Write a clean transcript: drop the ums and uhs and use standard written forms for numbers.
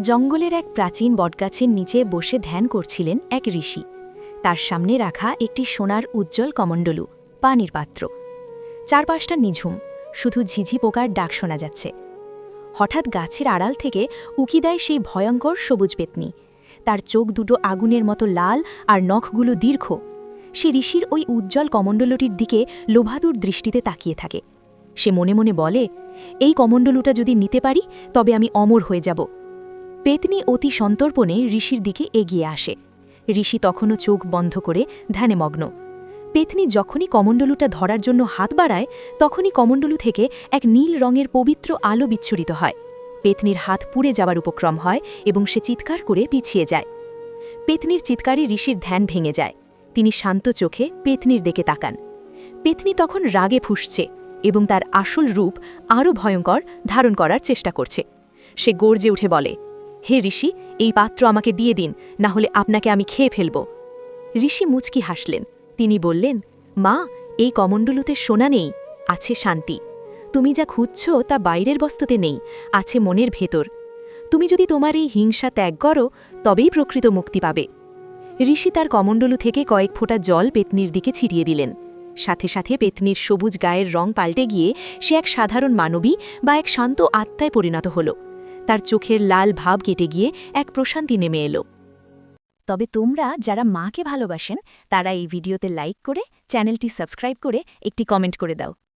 জঙ্গলের এক প্রাচীন বটগাছের নিচে বসে ধ্যান করছিলেন এক ঋষি। তার সামনে রাখা একটি সোনার উজ্জ্বল কমণ্ডলু, পানির পাত্র। চারপাশটা নিঝুম, শুধু ঝিঝি পোকার ডাক শোনা যাচ্ছে। হঠাৎ গাছের আড়াল থেকে উকি দেয় সেই ভয়ঙ্কর সবুজ পেতনি। তার চোখ দুটো আগুনের মতো লাল আর নখগুলো দীর্ঘ। সে ঋষির ওই উজ্জ্বল কমণ্ডলুটির দিকে লোভাতুর দৃষ্টিতে তাকিয়ে থাকে। সে মনে মনে বলে, এই কমণ্ডলুটা যদি নিতে পারি তবে আমি অমর হয়ে যাব। পেতনি অতি সন্তর্পণে ঋষির দিকে এগিয়ে আসে। ঋষি তখনও চোখ বন্ধ করে ধ্যানে মগ্ন। পেতনি যখনই কমণ্ডলুটা ধরার জন্য হাত বাড়ায়, তখনই কমণ্ডলু থেকে এক নীল রঙের পবিত্র আলো বিচ্ছুরিত হয়। পেতনির হাত পুড়ে যাওয়ার উপক্রম হয় এবং সে চিৎকার করে পিছিয়ে যায়। পেতনির চিৎকারে ঋষির ধ্যান ভেঙে যায়। তিনি শান্ত চোখে পেতনির দিকে তাকান। পেতনি তখন রাগে ফুঁসছে এবং তার আসল রূপ আরও ভয়ঙ্কর ধারণ করার চেষ্টা করছে। সে গর্জে উঠে বলে, হে ঋষি, এই পাত্র আমাকে দিয়ে দিন, না হলে আপনাকে আমি খেয়ে ফেলব। ঋষি মুচকি হাসলেন। তিনি বললেন, মা, এই কমণ্ডলুতে সোনা নেই, আছে শান্তি। তুমি যা খুঁজছ তা বাইরের বস্তুতে নেই, আছে মনের ভেতর। তুমি যদি তোমার এই হিংসা ত্যাগ করো, তবেই প্রকৃত মুক্তি পাবে। ঋষি তার কমণ্ডলু থেকে কয়েক ফোঁটা জল পেতনির দিকে ছিটিয়ে দিলেন। সাথে সাথে পেতনির সবুজ গায়ের রং পাল্টে গিয়ে সে এক সাধারণ মানবী বা এক শান্ত আত্মায় পরিণত হল। তার চোখের লাল ভাব কেটে গিয়ে এক প্রশান্তি নেমে এলো। তবে তোমরা যারা মাকে ভালোবাসেন তারা এই ভিডিওতে লাইক করে, চ্যানেলটি সাবস্ক্রাইব করে একটি কমেন্ট করে দাও।